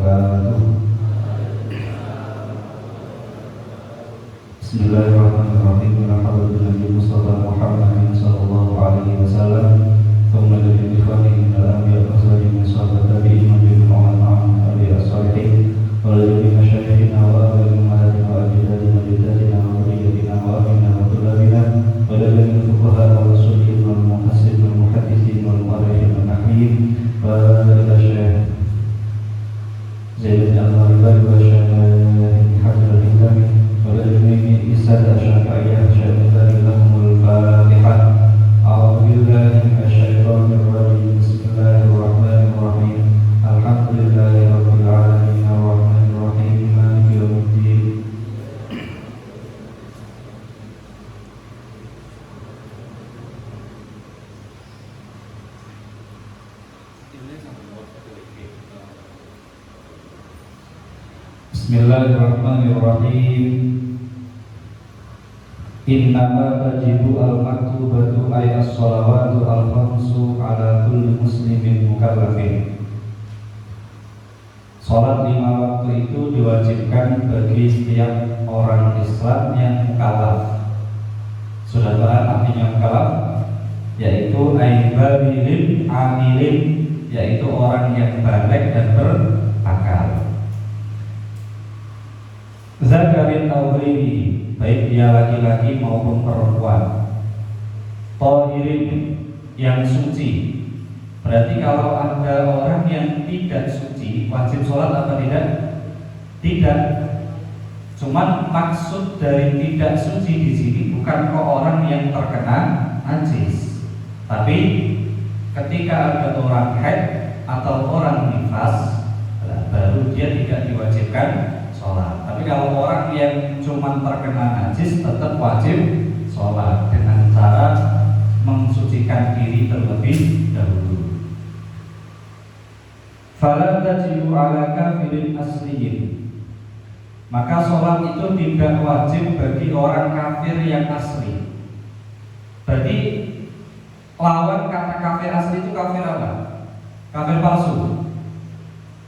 wabarakatuh. Bismillahirrahmanirrahim. Alhamdulillahi Mustafa Muhammadin sallallahu alaihi wasallam. Thumma lil ikhwani min al-anbiya wa sallallahu sahabat tabi'in wa jami'il ulama al salihin wa lil masyayikhina wa ummahatina wa ajdadina wa jaddatina wa dhurriyyatina wa abina wa tulabina wa lil fuqaha wa sulihin wal muhassibin wal muhaddithin wal mu'arrikhin wal nahwiyin wa ila syekh Zaid al-Maribari wa syekh Hajar al-Hindami wa lil Isad al-Syafi'iyah syekh lahumul Fatihah. A'udzu billahi minasyaitonir rajim. Bismillahirrahmanirrahim. Alhamdulillahi rabbil alamin arrahmanir rahim maliki yaumiddin. Bismillahirrahmanirrahim. Innama tajibu al-maktubatu ay as-salawatu al-khamsu ala kulli muslimin mukallafin. Salat 5 waktu itu diwajibkan bagi setiap orang Islam yang mukallaf. Sudah paham artinya mukallaf? Yaitu ay balighin amilin, yaitu orang yang baligh dan berakal. Zakarin tauhidi, baik dia laki-laki maupun perempuan. Tahirin, yang suci. Berarti kalau ada orang yang tidak suci, wajib sholat apa tidak? Tidak. Cuman maksud dari tidak suci di sini bukan kok orang yang terkena najis, tapi ketika ada orang haid atau orang nifas, baru dia tidak diwajibkan sholat. Tapi kalau orang yang cuma terkena najis tetap wajib sholat dengan cara mensucikan diri terlebih dahulu. Fala tajibu ala kafirin asliyin, maka sholat itu tidak wajib bagi orang kafir yang asli. Berarti lawan kata kafir asli itu kafir apa? Kafir palsu.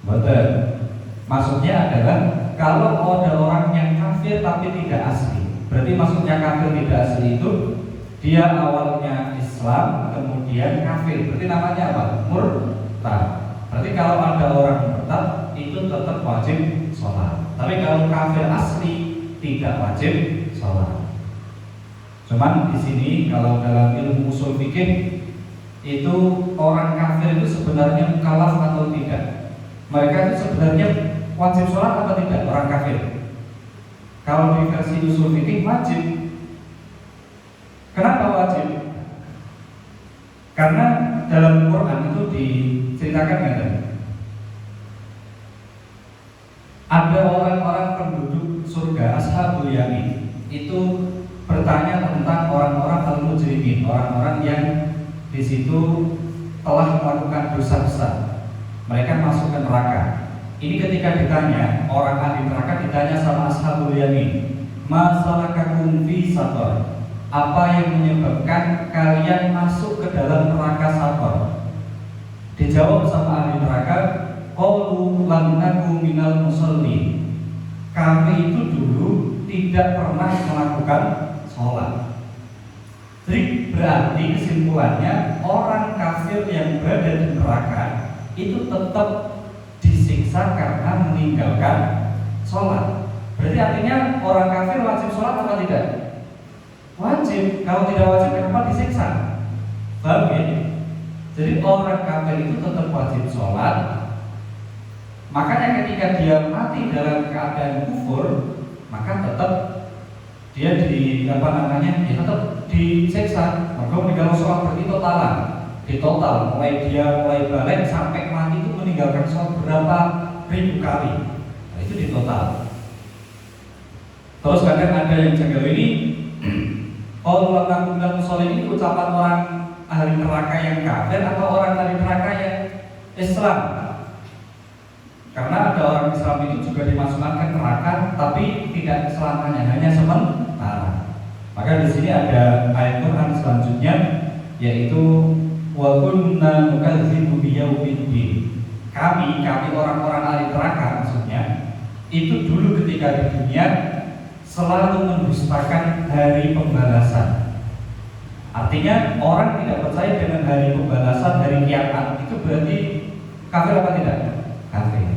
Betul. Maksudnya adalah kalau ada orang yang kafir tapi tidak asli, berarti maksudnya kafir tidak asli itu dia awalnya Islam kemudian kafir, berarti namanya apa? Murtad. Berarti kalau ada orang murtad itu tetap wajib sholat. Tapi kalau kafir asli tidak wajib sholat. Cuman di sini kalau dalam ilmu usul fikih itu orang kafir itu sebenarnya mukallaf atau tidak? Mereka itu sebenarnya wajib sholat atau tidak orang kafir? Kalau di versi usul fikih wajib. Kenapa wajib? Karena dalam Quran itu diceritakan kan, ada orang-orang penduduk surga ashabul yamin itu bertanya tentang orang-orang al-mujrimin, orang-orang yang di situ telah melakukan dosa besar, mereka masuk ke neraka. Ini ketika ditanya, orang ahli neraka ditanya sama ashabul yamin, masalakakum fi saqar, apa yang menyebabkan kalian masuk ke dalam neraka saqar? Dijawab sama ahli neraka, qalu lam naku minal musallin, kami itu dulu tidak pernah melakukan sholat. Jadi berarti kesimpulannya orang kafir yang berada di neraka itu tetap disiksa karena meninggalkan sholat. Berarti artinya orang kafir wajib sholat apa tidak? Wajib. Kalau tidak wajib kenapa disiksa? Paham ya? Jadi orang kafir itu tetap wajib sholat. Makanya ketika dia mati dalam keadaan kufur, maka tetap dia ya tetap disiksa. Maka meninggalkan sholat berarti totalan. Di total mulai balik sampai mati itu meninggalkan sholat berapa ribu kali. Nah, itu di total. Terus kadang ada yang jaga ini, kalau lakukan bilang musholin ini ucapan orang ahli neraka yang kafir atau orang ahli neraka yang Islam? Karena ada orang Islam itu juga dimasukkan ke neraka, tapi tidak selamanya, hanya sementara. Maka di sini ada ayat Quran selanjutnya, yaitu wa kunna nukadzibu biyaumiddin. kami orang-orang ahli neraka maksudnya, itu dulu ketika di dunia selalu mendustakan hari pembalasan. Artinya orang tidak percaya dengan hari pembalasan, hari kiamat, itu berarti kafir apa tidak? Kafir.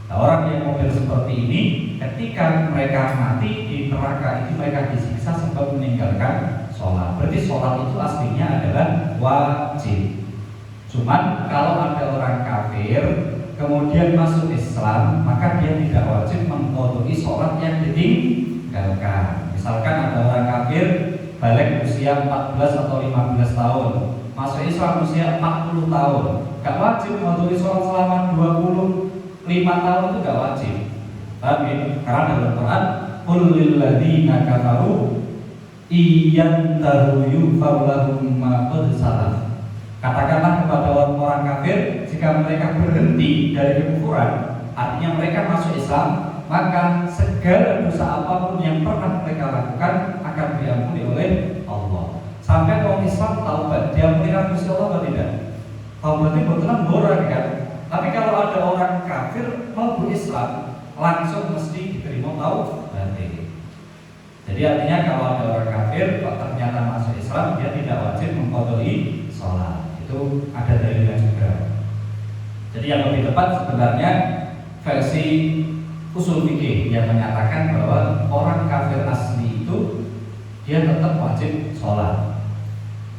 Nah, orang yang model seperti ini ketika mereka mati di neraka itu mereka disiksa sebab meninggalkan sholat. Berarti sholat itu aslinya adalah wajib. Cuman kalau ada orang kafir kemudian masuk Islam, maka dia tidak wajib mengqadhi sholat yang ditinggalkan. Misalkan ada orang kafir balik usia 14 atau 15 tahun, masuk Islam usia 40 tahun, gak wajib mengqadhi sholat selama 25 tahun, itu gak wajib. Tapi karena dalam Quran qul lil ladzina kafaru iyantahu yughfar lahum ma qad salaf. Katakanlah kepada orang kafir, jika mereka berhenti dari kekufuran, artinya mereka masuk Islam, maka segala dosa apapun yang pernah mereka lakukan akan diampuni oleh Allah. Sampai orang Islam taubat, diampuni Gusti Allah atau tidak? Taubatnya betul-betul murah kan? Tapi kalau ada orang kafir mau Islam, langsung mesti diterima taubatnya. Jadi artinya kalau ada orang kafir kok ternyata masuk Islam, dia tidak wajib mengqadhi sholat. Itu ada dalilnya juga. Jadi yang lebih tepat sebenarnya versi usul fikih yang menyatakan bahwa orang kafir asli itu dia tetap wajib sholat.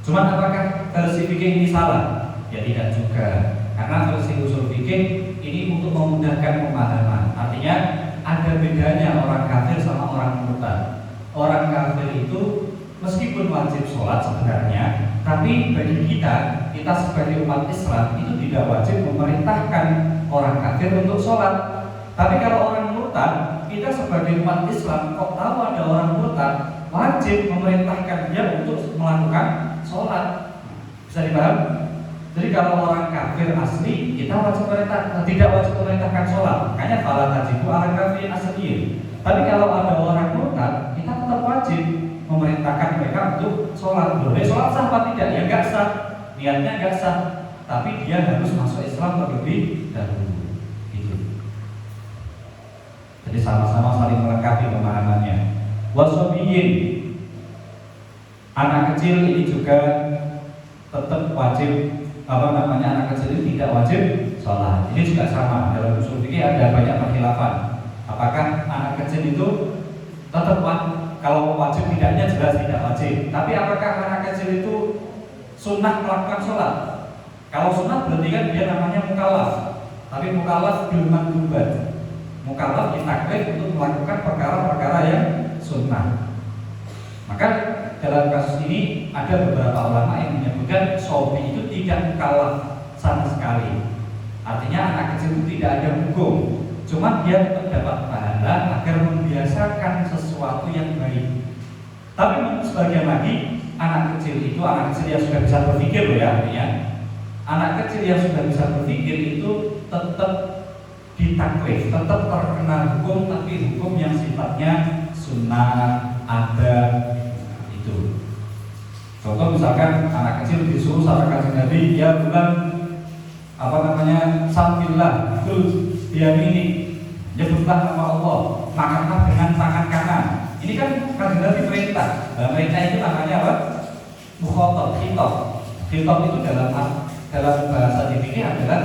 Cuman apakah versi fikih ini salah? Ya tidak juga. Karena versi usul fikih ini untuk memudahkan pemahaman. Artinya ada bedanya orang kafir sama orang murtad. Orang kafir itu meskipun wajib sholat sebenarnya, tapi bagi kita sebagai umat Islam itu tidak wajib memerintahkan orang kafir untuk sholat. Tapi kalau orang murtad, kita sebagai umat Islam kok tahu ada orang murtad, wajib memerintahkan dia untuk melakukan sholat. Bisa dipaham? Jadi kalau orang kafir asli, kita wajib tidak wajib memerintahkan sholat. Makanya fala tajibu ala kafir asli. Tapi kalau ada orang murtad, kita tetap wajib memerintahkan mereka untuk sholat. Boleh sholat sah apa tidak? Ya nggak sah, niatnya nggak sah, tapi dia harus masuk Islam terlebih dahulu. Gitu. Jadi sama-sama saling melengkapi pemahamannya. Wasobiyin, anak kecil ini juga tetap wajib anak kecil ini tidak wajib sholat. Ini juga sama dalam usul fikih ada banyak perkhilafan. Apakah anak kecil itu tetap kalau wajib tidaknya jelas tidak wajib. Tapi apakah anak kecil itu sunnah melakukan sholat? Kalau sunnah berarti kan dia namanya mukallaf. Tapi mukallaf bil mandhubat. Mukallaf ditaklif untuk melakukan perkara-perkara yang sunnah. Maka dalam kasus ini ada beberapa ulama yang menyebutkan sobi itu tidak mukallaf sama sekali. Artinya anak kecil itu tidak ada hukum. Cuma dia tetap dapat pahala agar membiasakan sesuatu yang baik. Tapi sebagian lagi anak kecil itu anak kecil yang sudah bisa berpikir loh ya, artinya anak kecil yang sudah bisa berpikir itu tetap ditaklif, tetap terkena hukum, tapi hukum yang sifatnya sunnah ada itu. Contoh misalkan anak kecil disuruh sama kanjeng Nabi, ya bukan sambillah itu dia ini nyebutlah nama Allah, makanlah dengan tangan kanan. Ini kan kanjeng Nabi perintah. Perintah itu namanya apa? Mukhatab, khitab. Khitab itu dalam bahasa fikih adalah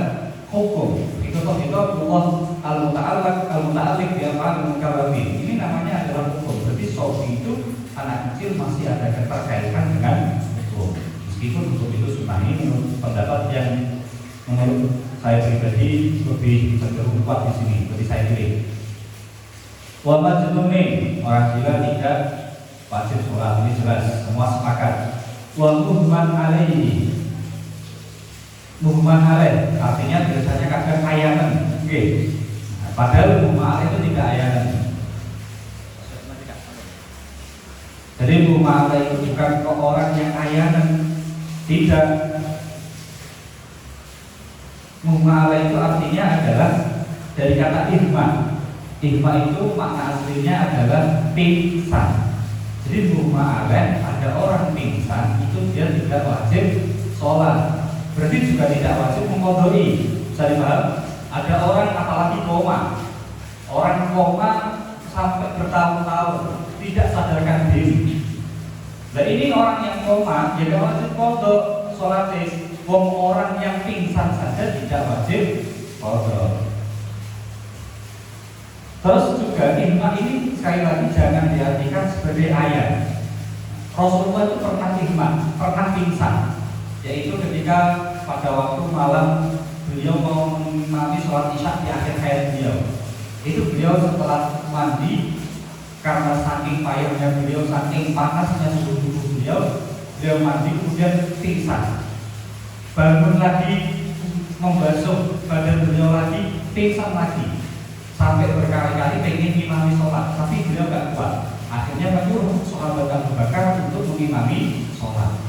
hukum. Khitab itu Allah al-muta'alliq bi af'alil mukallafin. Ini namanya adalah hukum. Berarti sobi itu anak kecil masih ada keterkaitan dengan hukum. Meskipun hukum itu sunnah, ini menurut pendapat yang menurut saya pribadi lebih cenderung kuat di sini, lebih saya pilih. Wa majnunin, orang gila tidak wajib sholat, ini jelas, semua sepakat. Wa muhman alaihi, muhman alaih, artinya biasanya kadang ayanan, oke. Padahal muhman alaih itu tidak ayanan. Jadi muhman alaih itu bukan orang yang ayanan, tidak. Muhmala itu artinya adalah dari kata ihma. Ihma itu makna aslinya adalah pingsan. Jadi muhmala ada orang pingsan itu dia tidak wajib sholat. Berarti juga tidak wajib mengqadhi. Bisa dipaham? Ada orang apalagi koma, orang koma sampai bertahun-tahun tidak sadarkan diri. Nah ini orang yang koma, ya gak wajib kodok sholat. Wong orang yang pingsan saja tidak wajib kodok. Terus juga ihma ini sekali lagi jangan diartikan sebagai ayat. Rasulullah itu pernah ihma, pernah pingsan, yaitu ketika pada waktu malam beliau mau mengimami sholat isya di akhir hayat beliau. Itu beliau setelah mandi, karena saking payahnya beliau, saking panasnya suhu tubuh beliau mandi kemudian pingsan. Bangun lagi, membasuh badan beliau lagi, pingsan lagi. Sampai berkali-kali pengen imami sholat, tapi beliau gak kuat. Akhirnya menyuruh sahabat Abu Bakar untuk mengimami sholat.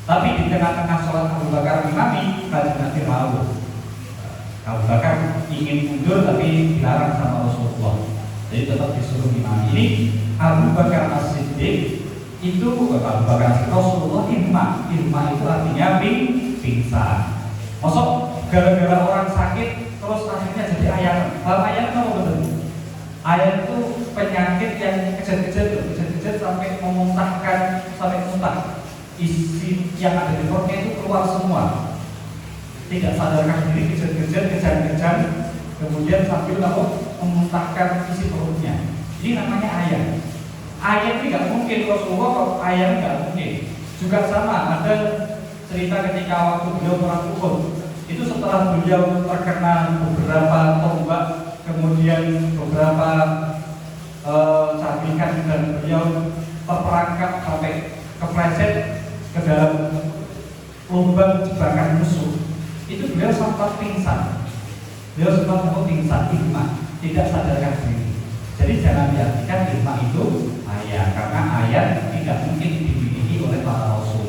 Tapi di tengah-tengah sholat Abu Bakar imami, Kanjeng Nabi rawuh. Abu Bakar ingin mundur tapi dilarang sama Rasulullah, jadi tetap disuruh imami. Ini Abu Bakar As-Siddiq itu Abu Bakar Rasulullah ihma itu artinya pingsan. Masuk gara-gara orang sakit terus akhirnya jadi ayat. Kalau ayat apa betul? Ayat itu penyakit yang kejat-kejat sampai memuntahkan, sampai muntah. Isi yang ada di perutnya itu keluar semua. Tidak sadarkan diri, kejat-kejat, kemudian sambil memuntahkan isi perutnya. Ini namanya ayat. Ayat ini nggak mungkin Rasulullah, kalau ayat nggak mungkin. Juga sama, ada cerita ketika waktu beliau perang Uhud. Itu setelah beliau terkena beberapa tombak, kemudian beberapa cabikan, dan beliau terperangkap sampai kepleset ke dalam lubang jebakan musuh. Itu beliau sempat pingsan. Beliau sempat pingsan, ihma, tidak sadarkan diri. Jadi jangan diartikan ihma itu ayat, karena ayat tidak mungkin dimiliki oleh para rasul.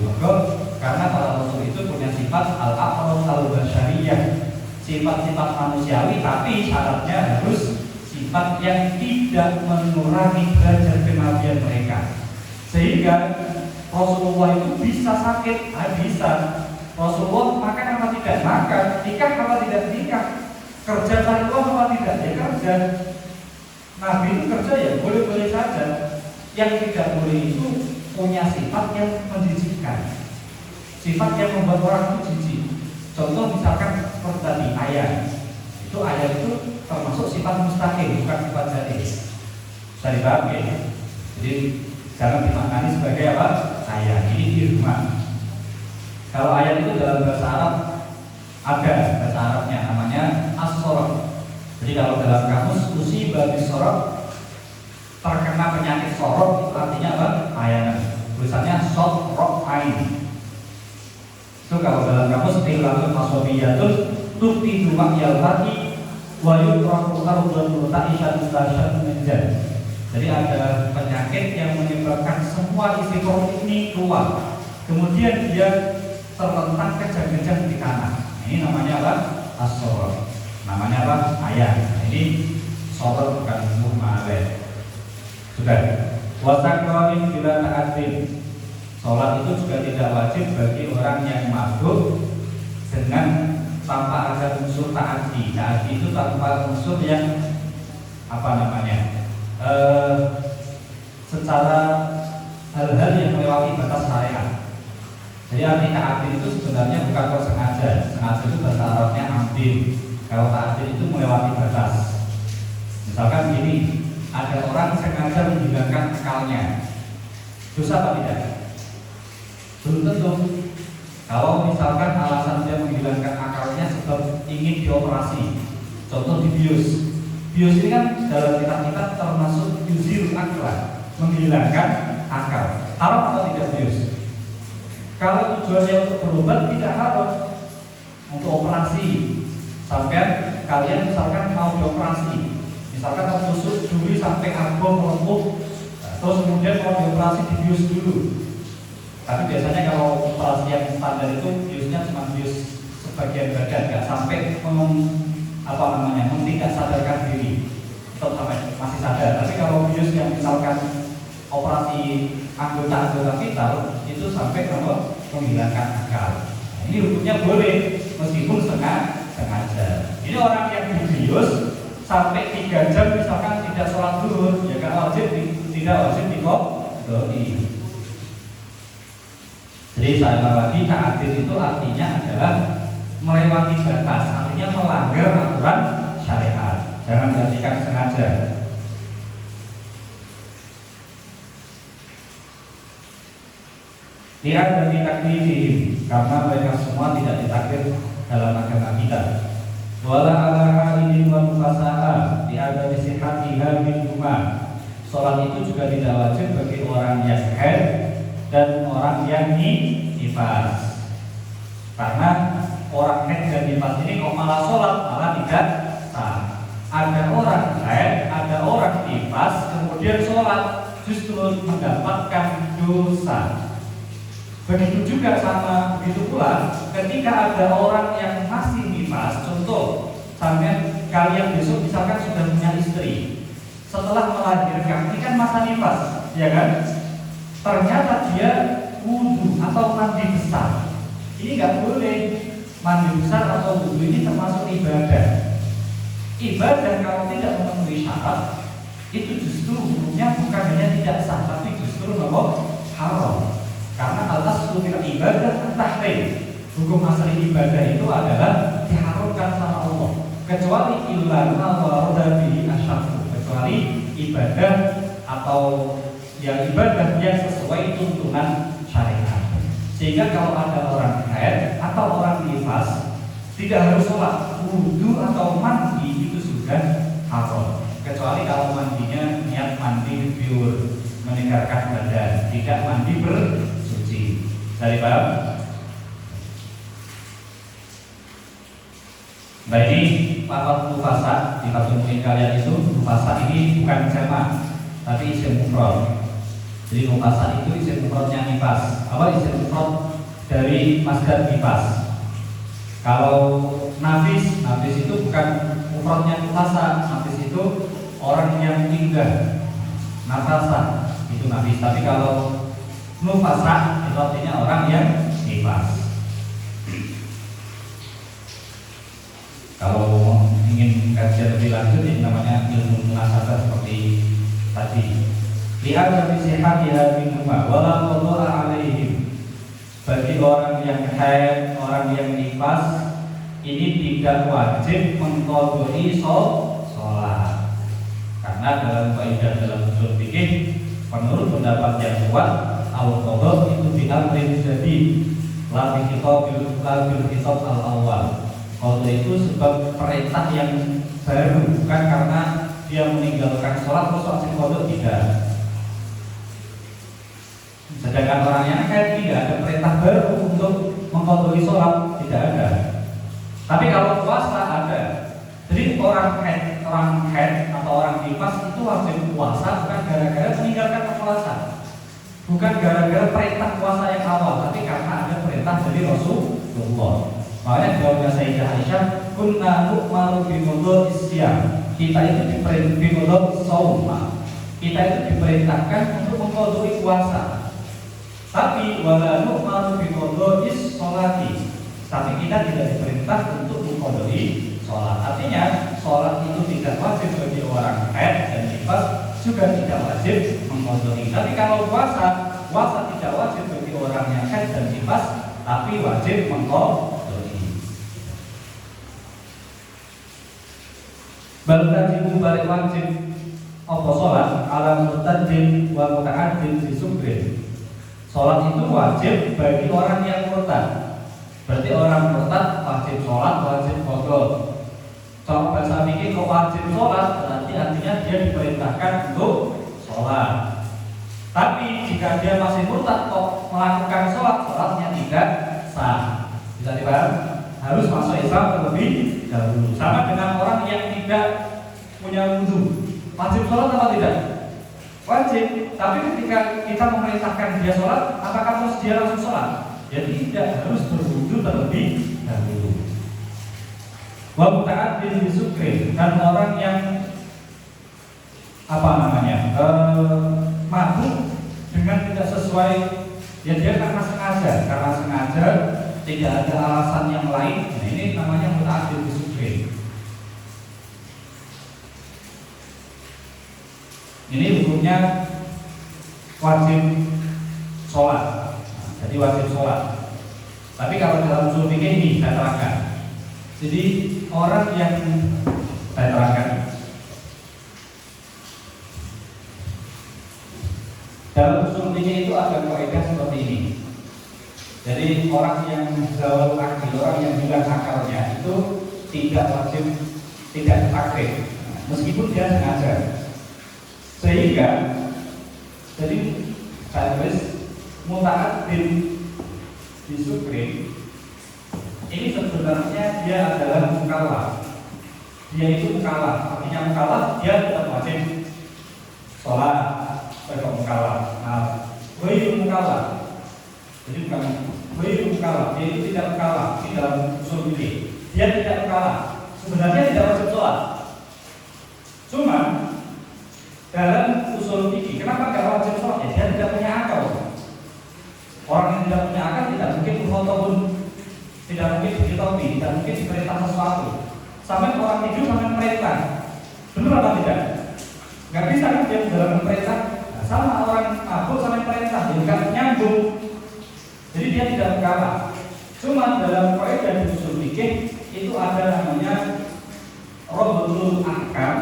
Karena para rasul itu punya sifat al-aqrab al-basyariyah, sifat-sifat manusiawi, tapi syaratnya harus sifat yang tidak mengurangi derajat kenabian mereka. Sehingga Rasulullah itu bisa sakit, bisa. Rasulullah makan apa tidak? Makan. Nikah apa tidak? Nikah. Kerja cari uang apa tidak? Ya kerja. Nabi itu kerja ya boleh-boleh saja. Yang tidak boleh itu punya sifat yang menjijikkan, sifat yang membuat orang itu jijik. Contoh misalkan seperti tadi ayat. Itu ayat itu termasuk sifat mustaqim, bukan sifat jadi. Bisa dipahami ya? Jadi jangan dimaknani sebagai apa? Ayat. Ini firman. Kalau ayat itu dalam bahasa Arab ada bahasa Arabnya namanya as-sorok. Jadi kalau dalam kamus usiba bis-sorok, terkena penyakit sorok, itu artinya apa? Ayat. Tulisannya sorok ain. Itu kalau dalam kamus tilatul masobiyatul tufidu ma'yal hati wa yutraku ardun ta'isyat tasyat menjad. Jadi ada penyakit yang menyebabkan semua isi perut ini keluar, kemudian dia terlentang kejang-kejang di tanah. Ini namanya apa? As-sorok. Namanya apa? Ayat. Ini sorok bukan mu'maleh. Sudah. Wasakroin bila ta'adzim. Sholat itu juga tidak wajib bagi orang yang mabuk dengan tanpa ada unsur ta'addi. Ta'addi itu tanpa unsur yang apa namanya? Secara hal-hal yang melewati batas syariat. Jadi arti ta'addi itu sebenarnya bukan kok sengaja. Sengaja itu bahasa Arabnya amdin. Kalau ta'addi itu melewati batas. Misalkan gini, ada orang sengaja menghilangkan akalnya. Dosa apa tidak? Belum tentu. Kalau misalkan alasan dia menghilangkan akalnya sebab ingin dioperasi, contoh di bius. Bius ini kan dalam kitab-kitab termasuk yuzil akal, menghilangkan akal. Haram atau tidak bius? Kalau tujuannya untuk berobat tidak haram. Untuk operasi, sampai kalian misalkan mau dioperasi, misalkan mau tusuk duri sampai album melumpuh, terus kemudian mau dioperasi di bius dulu. Tapi biasanya kalau operasi yang standar itu biusnya cuma bius sebagian badan, nggak sampai tidak sadarkan diri, tetap sampai masih sadar. Tapi kalau bius yang misalkan operasi anggota-anggota vital itu sampai kalau menghilangkan akal. Ini hukumnya boleh meskipun sengaja. Ini Jadi orang yang dibius sampai 3 jam misalkan tidak sholat zuhur, ya kan tidak wajib diqodoi. Jadi saya lagi ta'adil itu artinya adalah melewati batas, artinya melanggar aturan syariat. Jangan diartikan sengaja. Lihat dari taklifihim, karena mereka semua tidak ditakdir dalam agama kita. Wala ala halin wa mufasaha lihat dari sihatiha min huma. Sholat itu juga tidak wajib bagi orang yang haid dan orang yang nifas. Karena orang haid dan nifas ini kok malah sholat malah tidak sah. Ada orang haid, ada orang nifas, kemudian sholat justru mendapatkan dosa. Begitu juga sama, begitu pula ketika ada orang yang masih nifas, contoh sampai kalian besok misalkan sudah punya istri, setelah melahirkan, ini kan masa nifas, ya kan? Ternyata dia wudhu atau mandi besar. Ini nggak boleh. Mandi besar atau wudhu ini termasuk ibadah. Ibadah kalau tidak memenuhi syarat, itu justru hukumnya bukan hanya tidak sah, tapi justru haram. Karena atas hukum ibadah tahrim. Hukum asli ibadah itu adalah diharamkan sama Allah. Kecuali illa ma warada bihi asyafu. Kecuali ibadah atau yang ibadah yang sesuai tuntunan syariat. Sehingga kalau ada orang haid atau orang nifas tidak harus sholat, wudu atau mandi itu sudah haram. Kecuali kalau mandinya niat mandi pure, meninggalkan badan, tidak mandi bersuci. Dari paham? Baik, ini lafaz mufasa di mungkin kalian itu mufasa ini bukan jamak, tapi isim mufrad. Jadi mufasa itu isim mufradnya nifas. Apa isim mufrad dari masdar nifas? Kalau nafis itu bukan mufradnya mufasa. Nafis itu orang yang tinggal, nafasa itu nafis. Tapi kalau nufasa itu artinya orang yang nifas. Kalau ingin kajian lebih lanjut, ini namanya ilmu munasabah seperti tadi. Lihat dari sehat ya minumah, walau Allah alaihim. Bagi orang yang haid, orang yang nifas, ini tidak wajib mengqadhi sholat. Karena dalam kaidah dalam usul fikih, menurut pendapat yang kuat, al-qadha itu diamrin jadi la bi kitab al-awwal. Qadha itu sebab perintah yang baru, bukan karena dia meninggalkan sholat terus langsung qadha, tidak. Sedangkan orang yang haid tidak ada perintah baru untuk mengqadhi sholat, tidak ada. Tapi kalau puasa ada. Jadi orang haid atau orang nifas itu wajib puasa bukan gara-gara meninggalkan puasa, bukan gara-gara perintah puasa yang awal, tapi karena ada perintah dari Rasulullah. Makanya jawabnya Sayyidah Aisyah, kunna nu'maru bimudha'is siyam. Kita itu diperintahkan kita itu diperintahkan untuk mengqadhi puasa. Tapi wala nu'maru bimudha'is sholati. Tapi kita tidak diperintah untuk mengqadhi sholat. Artinya sholat itu tidak wajib bagi orang haid dan nifas, juga tidak wajib mengqadhi. Tapi kalau puasa tidak wajib bagi orang yang haid dan nifas, tapi wajib mengqadhi. Baltajibu balik wajib apa sholat ala murtadin wa muta'addin disubrin. Sholat itu wajib bagi orang yang murtad. Berarti orang murtad wajib sholat, wajib qadha. Kalau bahasa fikih kok wajib sholat, berarti artinya dia diperintahkan untuk sholat. Tapi jika dia masih murtad kok melakukan sholatnya tidak sah. Bisa dipaham? Harus masuk Islam terlebih dahulu. Sama dengan orang yang tidak punya wudu, wajib sholat apa tidak? Wajib. Tapi ketika kita memerintahkan dia sholat, apakah terus dia langsung sholat? Ya tidak, harus berwudu terlebih dahulu. Wa muta'addin bisukri, dan orang yang mabuk dengan tidak sesuai, ya dia karena sengaja tidak ada alasan yang lain. Nah, ini namanya muta'addin bisukri. hukumnya wajib sholat. Jadi wajib sholat. Tapi kalau dalam usul fikih ini saya terangkan. Jadi orang yang saya terangkan dalam usul fikih itu ada kaidah seperti ini. Jadi orang yang zawal akil, orang yang hilang akalnya itu tidak wajib, tidak takrif, meskipun dia sengaja. Sehingga jadi saya tulis mutaat bin Sukri ini sebenarnya dia adalah mukallaf. Dia itu mukallaf, artinya mukallaf dia tetap wajib sholat sebagai mukallaf. Nah, itu mukallaf. Jadi bukan itu mukallaf, dia itu tidak mukallaf di dalam usul fikih. Dia tidak mukallaf. Sebenarnya tidak wajib sholat. Cuma dalam usul fikih, kenapa tidak wajib sholat? Ya, dia tidak punya akal. Orang yang tidak punya akal tidak mungkin berkhotbah, tidak mungkin dikitopi, tidak mungkin diperintah sesuatu. Sampai orang tidur sampai perintah, benar atau tidak? Nggak bisa kan dia menjalankan perintah. Nah, sama orang mabuk sampai perintah, jadi nyambung. Jadi dia tidak mukallaf. Cuma dalam kaidah di usul fikih itu ada namanya rabtul ahkam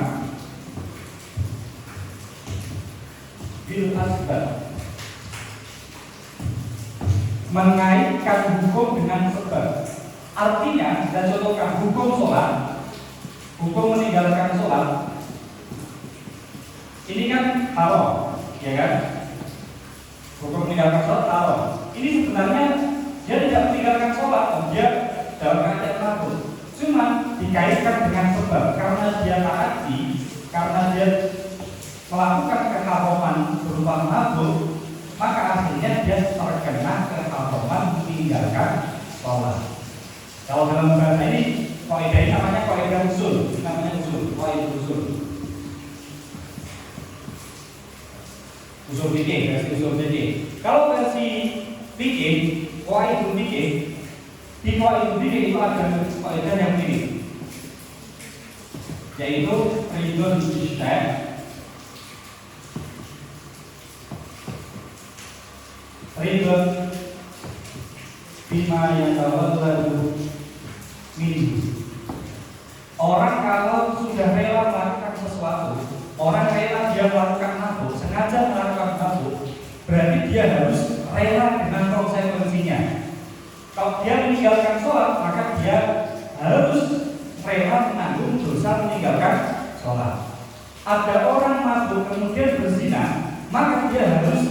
bil asbab, mengaitkan hukum dengan sebab. Artinya, saya contohkan hukum sholat, hukum meninggalkan sholat, ini kan haram, ya kan? Hukum meninggalkan sholat haram. Ini sebenarnya dia tidak meninggalkan sholat, dia dalam keadaan mabuk. Cuma dikaitkan dengan sebab, karena dia taati, karena dia melakukan keharaman berupa mabuk, maka akhirnya dia terkena keharaman meninggalkan sholat. Kalau dalam bahasa ini, kaidah ini namanya kaidah usul, kaidah usul. Usul fikih, versi usul fikih. Kalau versi fikih, kaidah fikih, di kaidah fikih itu ada kaidah yang ini, yaitu ridhon ijtihad, ridhon bima yatawalladu minhu. Orang kalau sudah rela melakukan sesuatu, orang rela dia melakukan mabuk, sengaja melakukan mabuk, berarti dia harus rela dengan konsekuensinya. Kalau dia meninggalkan sholat, maka dia harus rela menanggung dosa meninggalkan sholat. Ada orang mabuk kemudian berzina, maka dia harus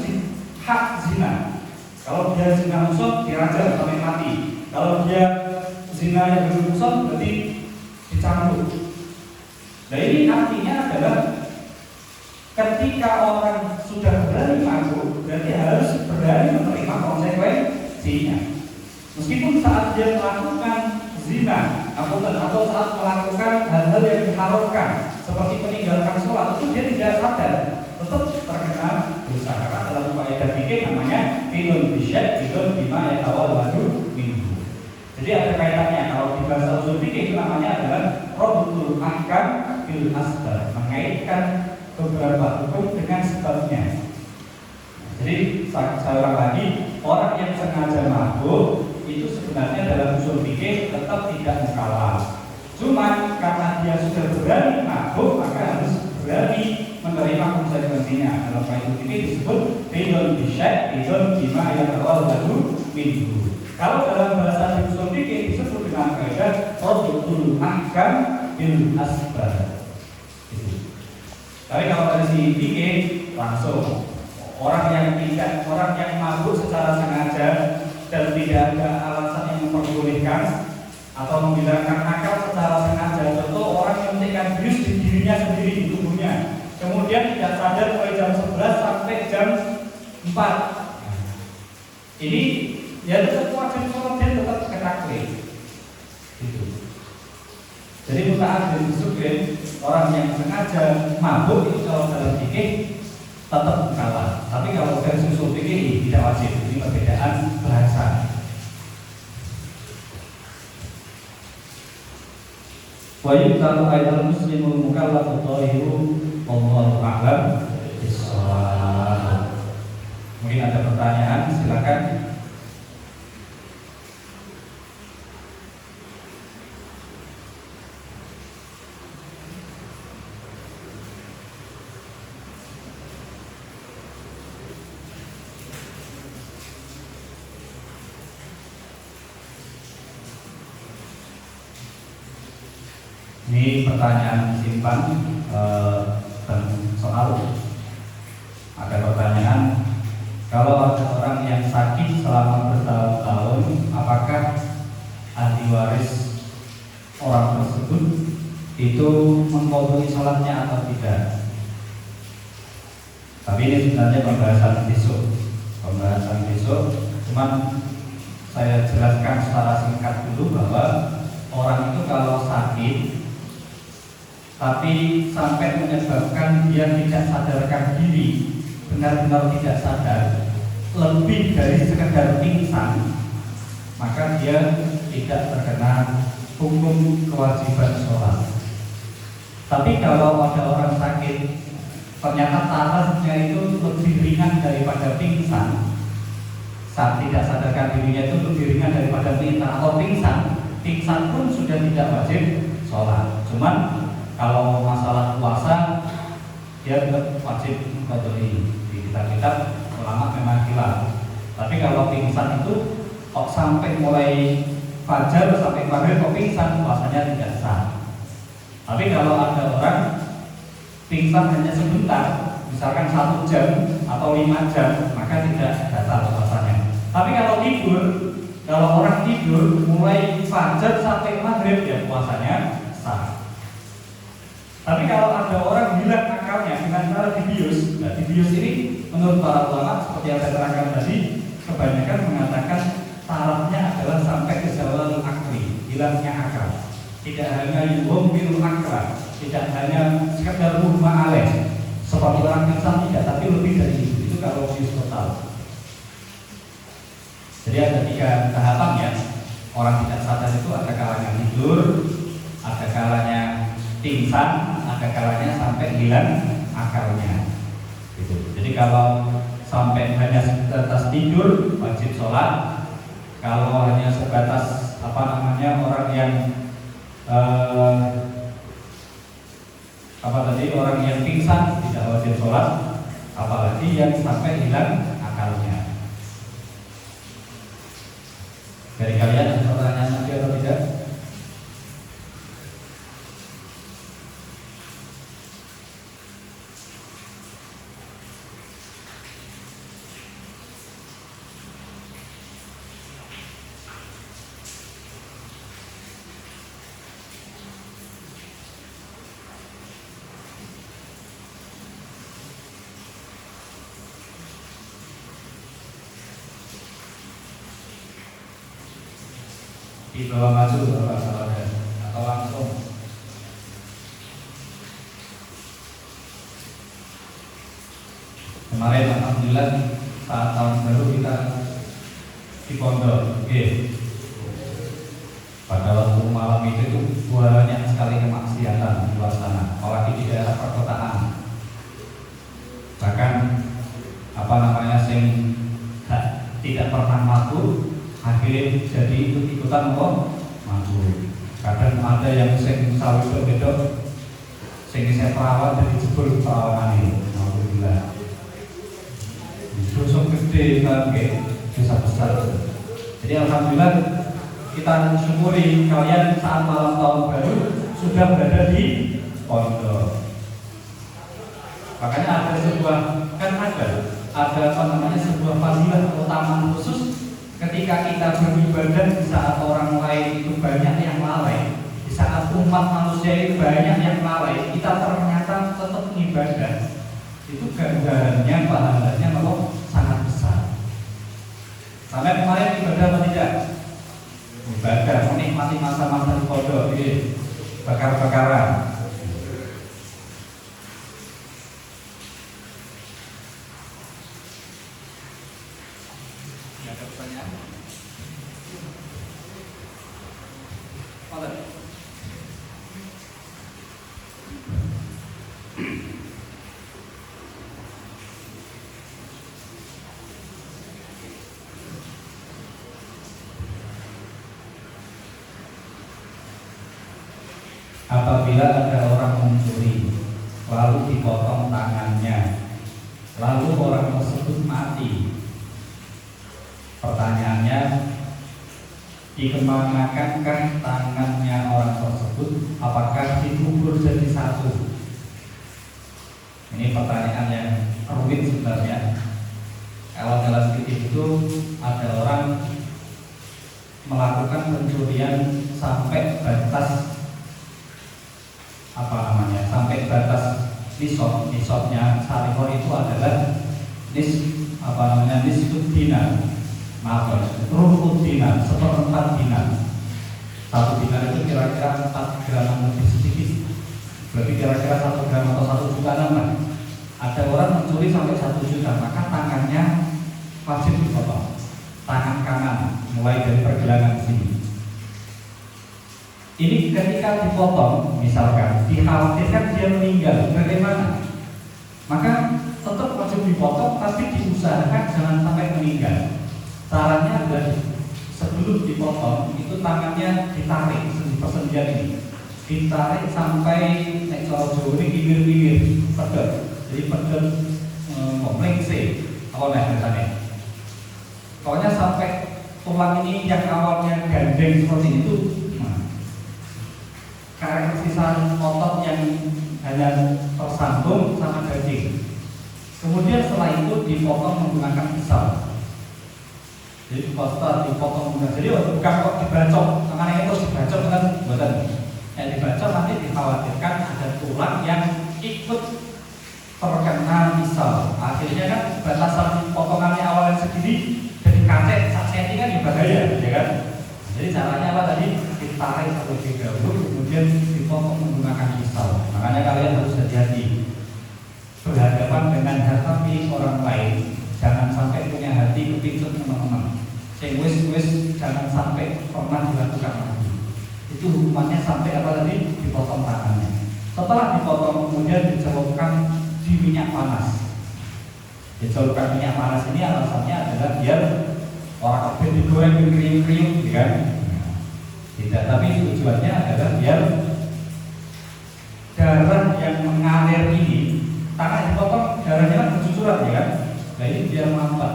hak zina. Kalau dia zina musuh, dirajam sampai mati. Kalau dia zina yang belum musuh, berarti dicambuk. Nah, ini artinya adalah ketika orang sudah berani mabuk, berarti harus berani menerima konsekuensinya. Meskipun saat dia melakukan zina atau saat melakukan hal-hal yang diharamkan seperti meninggalkan sholat, itu dia tidak sadar, tetap terkena dosa. Karena dalam kaidah fikih namanya ilun bisyad, ilun bima yatawalladu minhu. Jadi ada kaitannya. Kalau di bahasa usul fikih itu namanya adalah rabtul ahkam bil asbab, mengaitkan beberapa hukum dengan sebabnya. Jadi saya ulang lagi, orang yang sengaja mabuk itu sebenarnya dalam usul fikih tetap tidak mukallaf. Cuma karena dia sudah berani mabuk, maka harus berani menerima konsekuensinya. Dalam kaidah fikih disebut ilun bisyad, ilun bima yatawalladu minhu. Kalau dalam bahasa usul fikih disebut dengan kaidah rabtul ahkam bil asbab. Tapi kalau dari si fikih langsung orang yang mabuk secara sengaja dan tidak ada alasan yang memperbolehkan atau menghilangkan akal secara sengaja. Contoh orang yang menitikan bius di dirinya sendiri, di tubuhnya, kemudian tidak sadar mulai jam 11 sampai jam 4. Ini ya tetap wajib sholat, dia tetap ketakwil. Gitu. Jadi mutaat bin Sukri, orang yang sengaja mabuk itu kalau dalam fikih tetap mukallaf. Tapi kalau dari usul fikih tidak wajib. Ini perbedaan bahasa. Wa yuqalu aidal muslimul mukallaf tahiru wallahu a'lam. Bismillah. Mungkin ada pertanyaan, silakan. Ini pertanyaan simpan dan soal. Ada pertanyaan, kalau ada orang yang sakit selama bertahun-tahun, apakah ahli waris orang tersebut itu mengqadhi sholatnya atau tidak? Tapi ini sebenarnya pembahasan besok. Cuman saya jelaskan secara singkat dulu bahwa orang itu kalau sakit tapi sampai menyebabkan dia tidak sadarkan diri, benar-benar tidak sadar, lebih dari sekedar pingsan, maka dia tidak terkena hukum kewajiban sholat. Tapi kalau ada orang sakit, ternyata tarafnya itu lebih ringan daripada pingsan, saat tidak sadarkan dirinya itu lebih ringan daripada pingsan atau pingsan pun sudah tidak wajib sholat. Cuman kalau masalah puasa, dia tetap wajib mengqadhi. Di kitab-kitab ulama memang khilaf. Tapi kalau pingsan itu kok sampai mulai fajar sampai maghrib kok pingsan, puasanya tidak sah. Tapi kalau ada orang pingsan hanya sebentar, misalkan 1 jam atau 5 jam, maka tidak batal puasanya. Tapi kalau orang tidur mulai fajar sampai maghrib, ya puasanya sah. Tapi kalau ada orang hilang akalnya dengan cara dibius, nah dibius ini menurut para ulama seperti yang saya terangkan tadi, kebanyakan mengatakan tarafnya adalah sampai ke zawal akli, hilangnya akal. Tidak hanya yuhum bil akal, tidak hanya sekedar rumah aleh seperti orang pingsan, tidak, tapi lebih dari itu kalau bius total. Jadi ada 3 tahapan ya. Orang tidak sadar itu ada kalanya tidur, ada kalanya pingsan, ada kalanya sampai hilang akalnya. Gitu. Jadi kalau sampai hanya sebatas tidur wajib sholat. Kalau hanya sebatas orang yang orang yang pingsan tidak wajib sholat, apalagi yang sampai hilang akalnya. Dari kalian ada pertanyaan lagi atau tidak? Di bawah maju atau langsung. Kemarin alhamdulillah saat tahun baru kita di pondok, pada waktu malam itu banyak sekali kemaksiatan di luar sana, apalagi di daerah perkotaan. Bahkan sing tidak pernah mabuk akhirnya jadi ikut-ikutan mabuk. Kadang ada yang sing sawit bedok sing saya perawat dari jebul perawan ini. Alhamdulillah. Dosa gede banget, dosa besar. Jadi alhamdulillah kita syukuri kalian saat malam tahun baru sudah berada di pondok. Makanya ada sebuah sebuah fadilah atau taman khusus ketika kita beribadah di saat orang lain itu banyak yang lalai, di saat umat manusia itu banyak yang lalai, kita ternyata tetap ibadah. Itu ganjarannya, pahalanya sangat besar. Sampai kemarin ibadah atau tidak? Ibadah, menikmati masa-masa di pondok, bakar-bakaran. Ada pertanyaan? apabila ada orang mencuri lalu dipotong tangannya, lalu orang tersebut mati, pertanyaannya, dikemanankah tangannya orang tersebut? Apakah dikubur jadi satu? Ini pertanyaan yang rumit sebenarnya. Kalau dalam fikih itu ada orang melakukan pencurian sampai batas sampai batas nisabnya syarihah itu adalah nisfud dinar, rubu'ud dinar, seperempat dinar. Satu dinar itu kira-kira 4 gram lebih sedikit, berarti kira-kira 1 gram atau 1 juta lah. Ada orang mencuri sampai 1 juta, maka tangannya wajib dipotong, tangan kanan mulai dari pergelangan sini. Ini ketika dipotong, misalkan dikhawatirkan dia meninggal, bagaimana? Maka tetap wajib dipotong, tapi diusahakan jangan sampai meninggal. Caranya adalah sebelum dipotong itu tangannya ditarik, persendian ini ditarik sampai kalau jauh ini pinggir-pinggir pedot, jadi pedot kompleks awalnya biasanya. Pokoknya sampai tulang ini yang awalnya gandeng seperti itu, karena sisa otot yang hanya tersambung sama daging. Kemudian setelah itu dipotong menggunakan pisau. Jadi dipotong menggunakan, jadi bukan kok dibacok, tangannya itu dibacok kan buatan. Yang dibacok nanti dikhawatirkan ada tulang yang ikut terkena pisau. Akhirnya kan batasan potongannya awalnya segini jadi kacek, sak kan ya bahaya, ya kan? Jadi caranya apa tadi? Ditarik terlebih dahulu, kemudian dipotong menggunakan pisau. Makanya kalian harus hati-hati berhadapan dengan harta milik orang lain. Jangan sampai punya hati kepincut teman-teman. Wis jangan sampai pernah dilakukan lagi. Itu hukumannya sampai apa tadi? Dipotong tangannya. Setelah dipotong kemudian dicelupkan di minyak panas. Dicelupkan minyak panas ini alasannya adalah biar orang kabeh digoreng kriuk-kriuk, kan? Tidak, tapi tujuannya adalah biar darah yang mengalir ini, tangan dipotong darahnya kan bercucuran, ya kan? Nah ini biar mampet.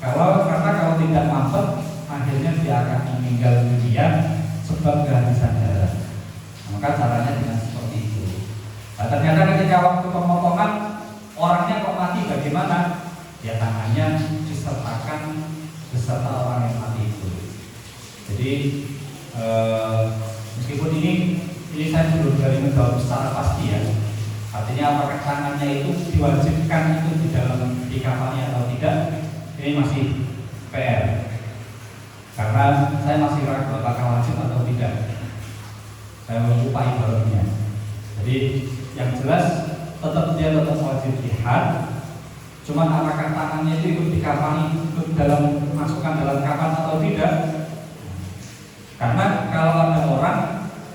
Karena kalau tidak mampet, akhirnya dia akan meninggal dunia sebab kehabisan darah. Maka caranya dengan seperti itu. Nah, ternyata ketika waktu pemotongan orangnya kok mati, bagaimana? Ya tangannya disertakan beserta orang yang mati itu. Jadi meskipun ini saya belum dari menjawab secara pasti ya. Artinya apakah tangannya itu diwajibkan itu di dalam dikafani atau tidak? Ini masih PR. Karena saya masih ragu apakah wajib atau tidak. Saya melupai barunya. Jadi yang jelas dia tetap wajib jihad. Cuman apakah tangannya itu ikut dikafani, ikut masukkan dalam kafan atau tidak? Karena kalau ada orang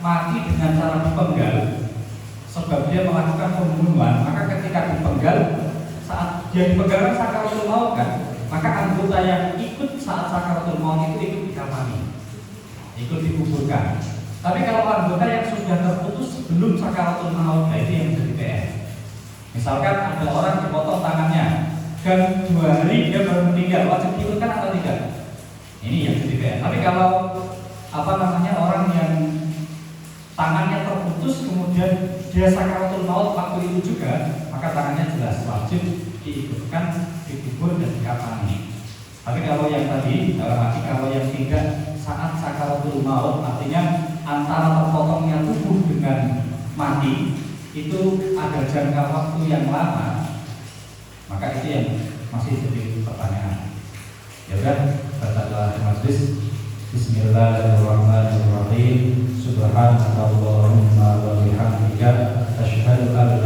mati dengan cara dipenggal, sebab dia melakukan pembunuhan, maka ketika dipenggal, saat dia dipenggal kan sakaratul maut kan, maka anggota yang ikut saat sakaratul maut itu ikut dikafani, ikut dikuburkan. Tapi kalau anggota yang sudah terputus sebelum sakaratul maut, nah itu yang jadi PR. Misalkan ada orang dipotong tangannya dan 2 hari dia baru meninggal, wajib diikutkan atau tidak? Ini yang jadi PR. Tapi kalau orang yang tangannya terputus kemudian dia sakaratul maut waktu itu juga, maka tangannya jelas wajib diikutkan, dikubur dan dikafani. Tapi kalau yang tadi, kalau yang tidak saat sakaratul maut, artinya antara terpotongnya tubuh dengan mati itu ada jangka waktu yang lama, maka itu yang masih jadi pertanyaan. Ya udah, baca doa majlis. Bismillahirrahmanirrahim. Subhanallahumma wa bihamdika asyhadu an